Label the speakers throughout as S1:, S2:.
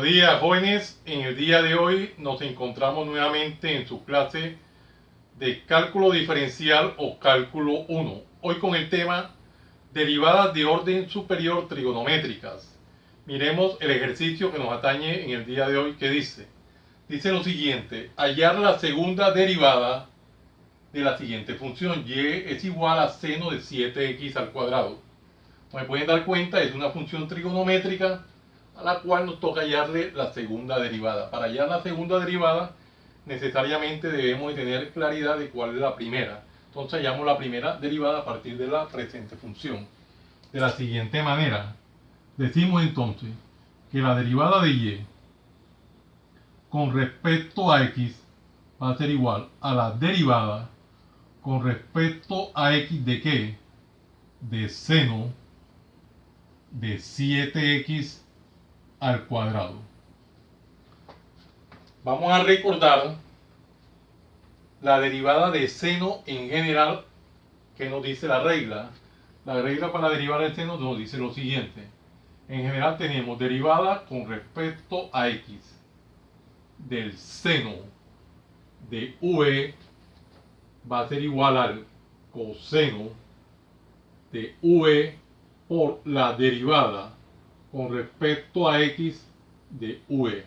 S1: Buenos días, jóvenes. En el día de hoy nos encontramos nuevamente en su clase de cálculo diferencial o cálculo 1. Hoy con el tema derivadas de orden superior trigonométricas. Miremos el ejercicio que nos atañe en el día de hoy que dice. Dice lo siguiente: hallar la segunda derivada de la siguiente función. Y es igual a seno de 7x al cuadrado. Como pueden dar cuenta, es una función trigonométrica a la cual nos toca hallarle la segunda derivada. Para hallar la segunda derivada, necesariamente debemos de tener claridad de cuál es la primera. Entonces hallamos la primera derivada a partir de la presente función. De la siguiente manera, decimos entonces que la derivada de y con respecto a x va a ser igual a la derivada con respecto a x de ¿qué? De seno de 7x al cuadrado. Vamos a recordar la derivada de seno en general que nos dice la regla. La regla para derivar el seno nos dice lo siguiente. En general tenemos derivada con respecto a x del seno de v va a ser igual al coseno de v por la derivada con respecto a x de v.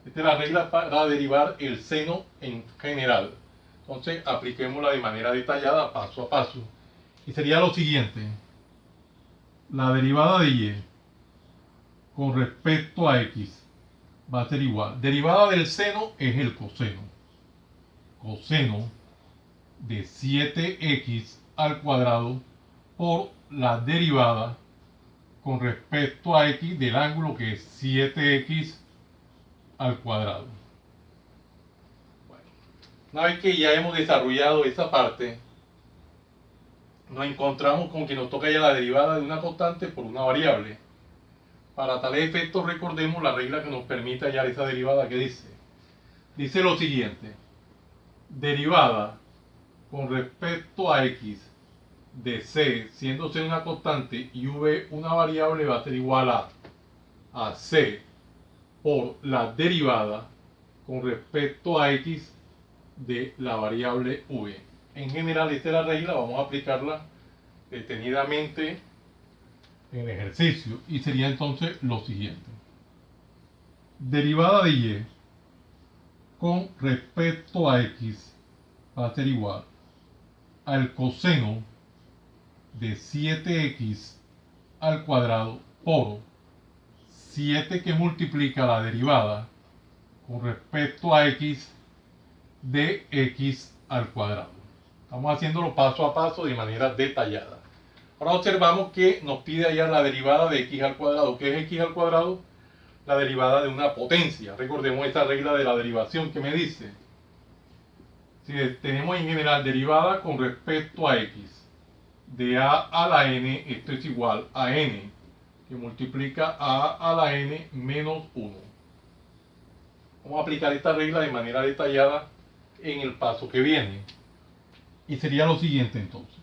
S1: Esta es la regla para derivar el seno en general. Entonces apliquémosla de manera detallada, paso a paso. Y sería lo siguiente. La derivada de y con respecto a x va a ser igual. Derivada del seno es el coseno. Coseno de 7x al cuadrado por la derivada con respecto a x del ángulo que es 7x al cuadrado. Bueno, una vez que ya hemos desarrollado esa parte, nos encontramos con que nos toca ya la derivada de una constante por una variable. Para tales efectos recordemos la regla que nos permite hallar esa derivada que dice lo siguiente: derivada con respecto a x de c, siendo c una constante y v una variable, va a ser igual a c por la derivada con respecto a x de la variable v. En general, esta es la regla, vamos a aplicarla detenidamente en el ejercicio y sería entonces lo siguiente: derivada de y con respecto a x va a ser igual al coseno de 7x al cuadrado por 7 que multiplica la derivada con respecto a x de x al cuadrado. Estamos haciéndolo paso a paso de manera detallada. Ahora observamos que nos pide hallar la derivada de x al cuadrado. ¿Qué es x al cuadrado? La derivada de una potencia. Recordemos esta regla de la derivación que me dice. Si tenemos en general derivada con respecto a x de a a la n, esto es igual a n, que multiplica a la n menos 1. Vamos a aplicar esta regla de manera detallada en el paso que viene. Y sería lo siguiente entonces.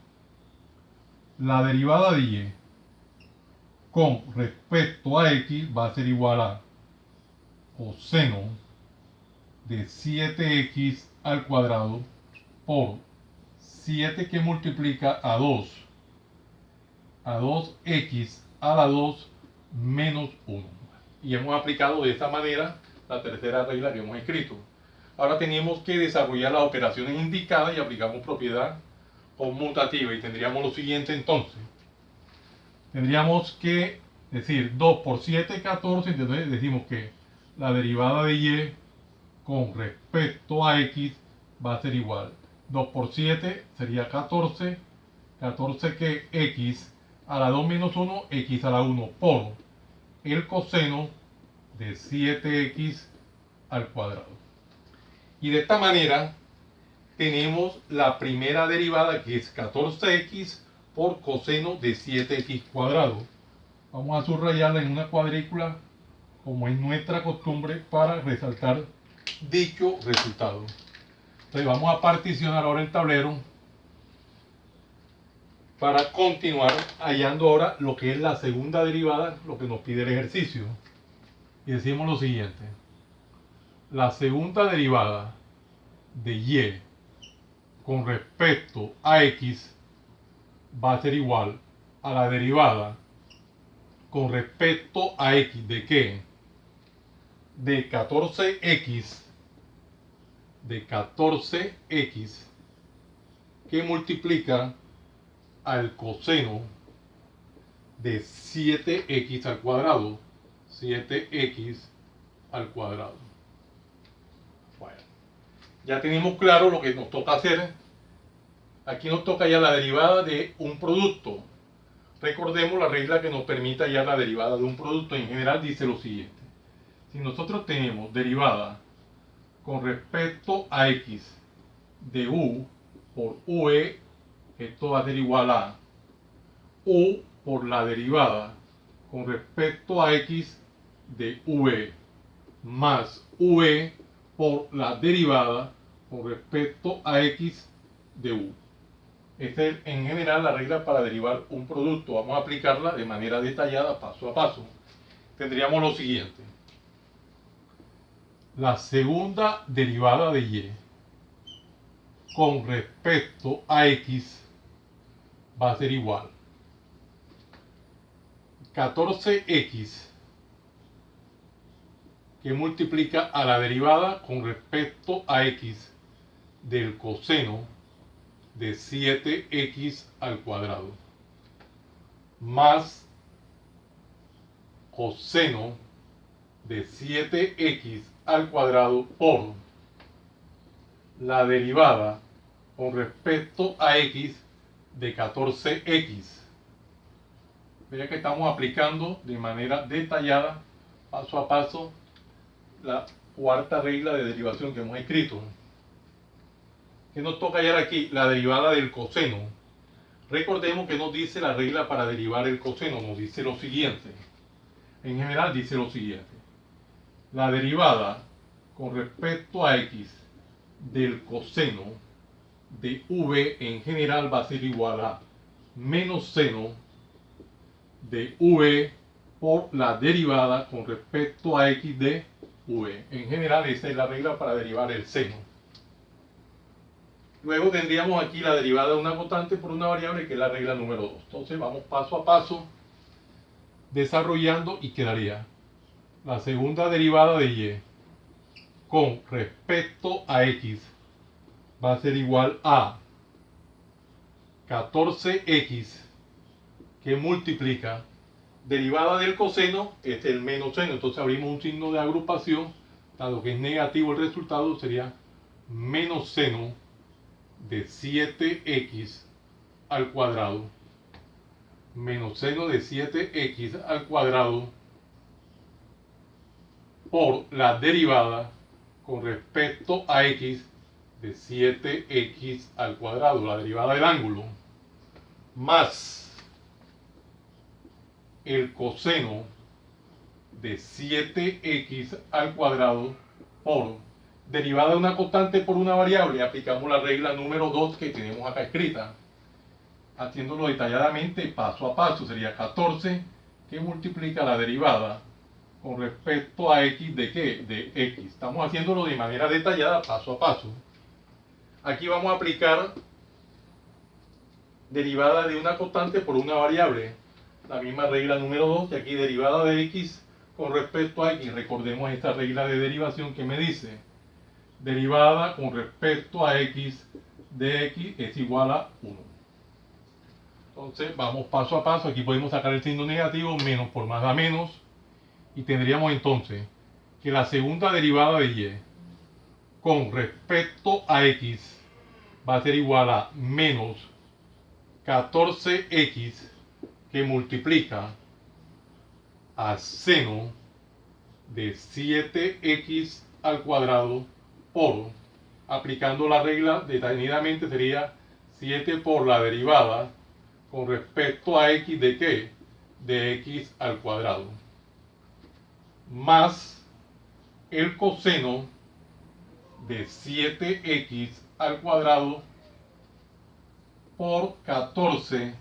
S1: La derivada de y con respecto a x va a ser igual a coseno de 7x al cuadrado por 7 que multiplica a 2x a la 2 menos 1. Y hemos aplicado de esta manera la tercera regla que hemos escrito. Ahora tenemos que desarrollar las operaciones indicadas y aplicamos propiedad conmutativa. Y tendríamos lo siguiente entonces. Tendríamos que decir 2 por 7, 14. Entonces decimos que la derivada de y con respecto a x va a ser igual. 2 por 7 sería 14. 14 que x a la 2 menos 1, x a la 1 por el coseno de 7x al cuadrado. Y de esta manera tenemos la primera derivada, que es 14x por coseno de 7x cuadrado. Vamos a subrayarla en una cuadrícula como es nuestra costumbre para resaltar dicho resultado. Entonces vamos a particionar ahora el tablero para continuar hallando ahora lo que es la segunda derivada, lo que nos pide el ejercicio. y decimos lo siguiente: la segunda derivada de y con respecto a x va a ser igual a la derivada con respecto a x de ¿qué? De 14x que multiplica al coseno de 7x al cuadrado. 7x al cuadrado. Bueno, ya tenemos claro lo que nos toca hacer. Aquí nos toca ya la derivada de un producto. Recordemos la regla que nos permite hallar la derivada de un producto. En general dice lo siguiente: si nosotros tenemos derivada con respecto a x de u por ue, esto va a ser igual a u por la derivada con respecto a x de v más v por la derivada con respecto a x de u. Esta es en general la regla para derivar un producto. Vamos a aplicarla de manera detallada, paso a paso. Tendríamos lo siguiente: la segunda derivada de y con respecto a x va a ser igual 14x que multiplica a la derivada con respecto a x del coseno de 7x al cuadrado más coseno de 7x al cuadrado por la derivada con respecto a x de 14x. Vean que estamos aplicando de manera detallada, paso a paso, la cuarta regla de derivación que hemos escrito. ¿Qué nos toca hallar aquí? La derivada del coseno. Recordemos que nos dice la regla para derivar el coseno. Nos dice lo siguiente. En general dice lo siguiente: la derivada con respecto a x del coseno de v en general va a ser igual a menos seno de v por la derivada con respecto a x de v. En general esa es la regla para derivar el seno. Luego tendríamos aquí la derivada de una constante por una variable, que es la regla número 2. Entonces vamos paso a paso desarrollando y quedaría la segunda derivada de y con respecto a x va a ser igual a 14x que multiplica derivada del coseno, es el menos seno. Entonces abrimos un signo de agrupación, dado que es negativo el resultado, sería menos seno de 7x al cuadrado menos seno de 7x al cuadrado por la derivada con respecto a x de 7x al cuadrado, la derivada del ángulo, más el coseno de 7x al cuadrado por derivada de una constante por una variable. Aplicamos la regla número 2 que tenemos acá escrita, haciéndolo detalladamente paso a paso. Sería 14 que multiplica la derivada con respecto a x de ¿qué? De x. Estamos haciéndolo de manera detallada, paso a paso. Aquí vamos a aplicar derivada de una constante por una variable, la misma regla número 2, y aquí derivada de x con respecto a x. Recordemos esta regla de derivación que me dice derivada con respecto a x de x es igual a 1. Entonces vamos paso a paso. Aquí podemos sacar el signo negativo, menos por más da menos, y tendríamos entonces que la segunda derivada de y con respecto a x va a ser igual a menos 14x que multiplica a seno de 7x al cuadrado por, aplicando la regla detenidamente, sería 7 por la derivada con respecto a x de ¿qué? De x al cuadrado más el coseno de 7x al cuadrado por 14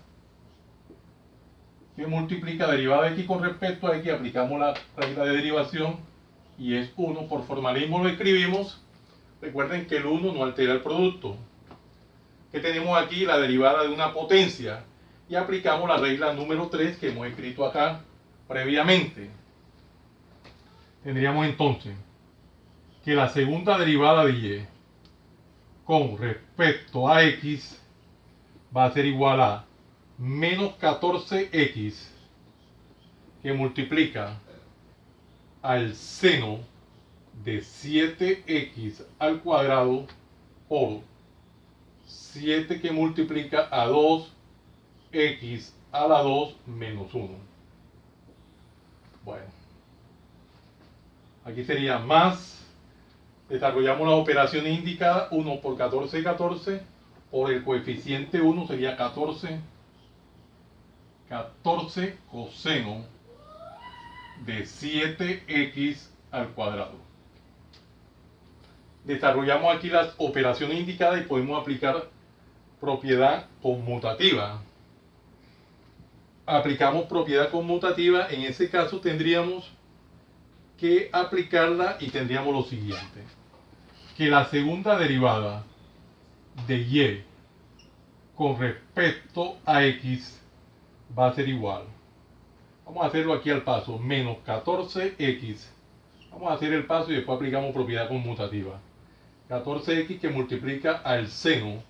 S1: que multiplica derivada de x con respecto a x, aplicamos la regla de derivación y es 1. Por formalismo lo escribimos. Recuerden que el 1 no altera el producto. Que tenemos aquí la derivada de una potencia y aplicamos la regla número 3 que hemos escrito acá previamente. Tendríamos entonces que la segunda derivada de y con respecto a x va a ser igual a menos 14x que multiplica al seno de 7x al cuadrado por 7 que multiplica a 2x a la 2 menos 1. Bueno, aquí sería más, desarrollamos las operaciones indicadas, 1 por 14 y 14, por el coeficiente 1 sería 14 coseno de 7x al cuadrado. Desarrollamos aquí las operaciones indicadas y podemos aplicar propiedad conmutativa. Aplicamos propiedad conmutativa, en ese caso tendríamos que aplicarla y tendríamos lo siguiente: que la segunda derivada de y con respecto a x va a ser igual, vamos a hacerlo aquí al paso, menos 14x, vamos a hacer el paso y después aplicamos propiedad conmutativa. 14x que multiplica al seno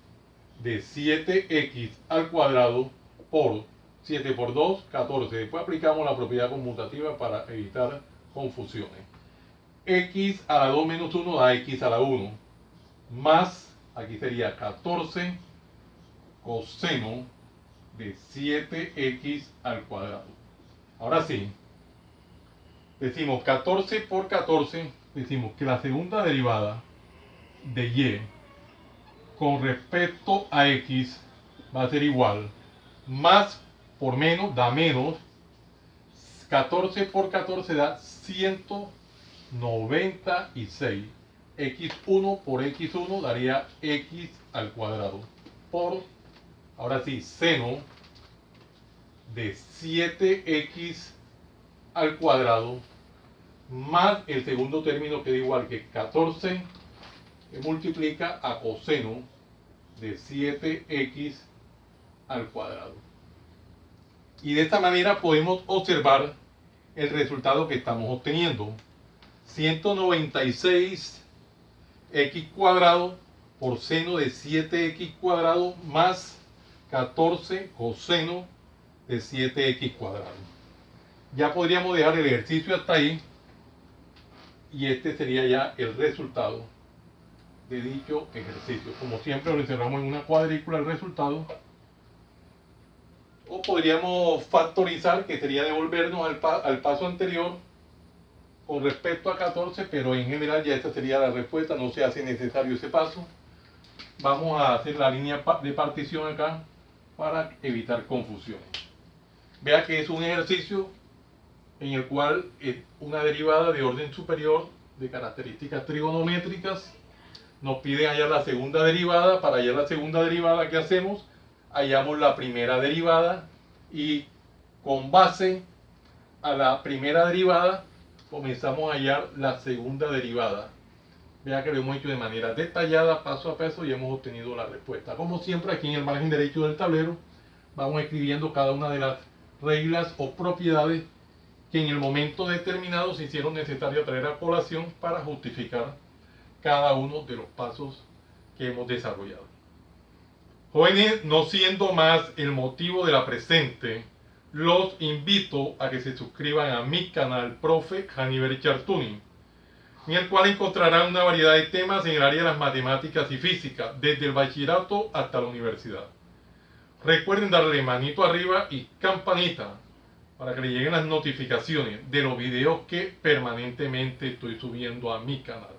S1: de 7x al cuadrado por 7 por 2, 14. Después aplicamos la propiedad conmutativa para evitar confusiones. X a la 2 menos 1 da x a la 1. Más, aquí sería 14 coseno de 7x al cuadrado. Ahora sí, decimos 14 por 14, decimos que la segunda derivada de y con respecto a x va a ser igual, más por menos da menos, 14 por 14 da 196, x1 por x1 daría x al cuadrado, por, ahora sí, seno de 7x al cuadrado, más el segundo término que da igual que 14 que multiplica a coseno de 7x al cuadrado. Y de esta manera podemos observar el resultado que estamos obteniendo: 196x cuadrado por seno de 7x cuadrado más 14 coseno de 7x cuadrado. Ya podríamos dejar el ejercicio hasta ahí y este sería ya el resultado de dicho ejercicio. Como siempre lo encerramos en una cuadrícula el resultado, o podríamos factorizar, que sería devolvernos al paso anterior con respecto a 14, pero en general ya esta sería la respuesta, no se hace necesario ese paso. Vamos a hacer la línea de partición acá para evitar confusiones. Vea que es un ejercicio en el cual una derivada de orden superior de características trigonométricas nos pide hallar la segunda derivada. Para hallar la segunda derivada, ¿qué hacemos? Hallamos la primera derivada y con base a la primera derivada comenzamos a hallar la segunda derivada. Vea que lo hemos hecho de manera detallada, paso a paso, y hemos obtenido la respuesta. Como siempre, aquí en el margen derecho del tablero vamos escribiendo cada una de las reglas o propiedades que en el momento determinado se hicieron necesarias traer a colación para justificar cada uno de los pasos que hemos desarrollado. Jóvenes, no siendo más el motivo de la presente, los invito a que se suscriban a mi canal Profe Haniver Chartuni, en el cual encontrarán una variedad de temas en el área de las matemáticas y física, desde el bachillerato hasta la universidad. Recuerden darle manito arriba y campanita para que le lleguen las notificaciones de los videos que permanentemente estoy subiendo a mi canal.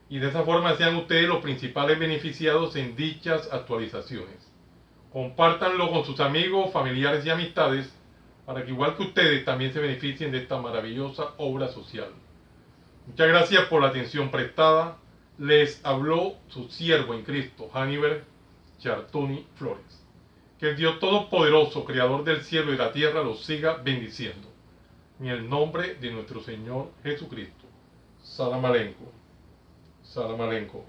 S1: Y de esa forma sean ustedes los principales beneficiados en dichas actualizaciones. Compártanlo con sus amigos, familiares y amistades para que igual que ustedes también se beneficien de esta maravillosa obra social. Muchas gracias por la atención prestada. Les habló su siervo en Cristo, Haniver Chartuni Flores. Que el Dios Todopoderoso, Creador del cielo y la tierra, los siga bendiciendo. En el nombre de nuestro Señor Jesucristo. Salam alenco. Salam alenco.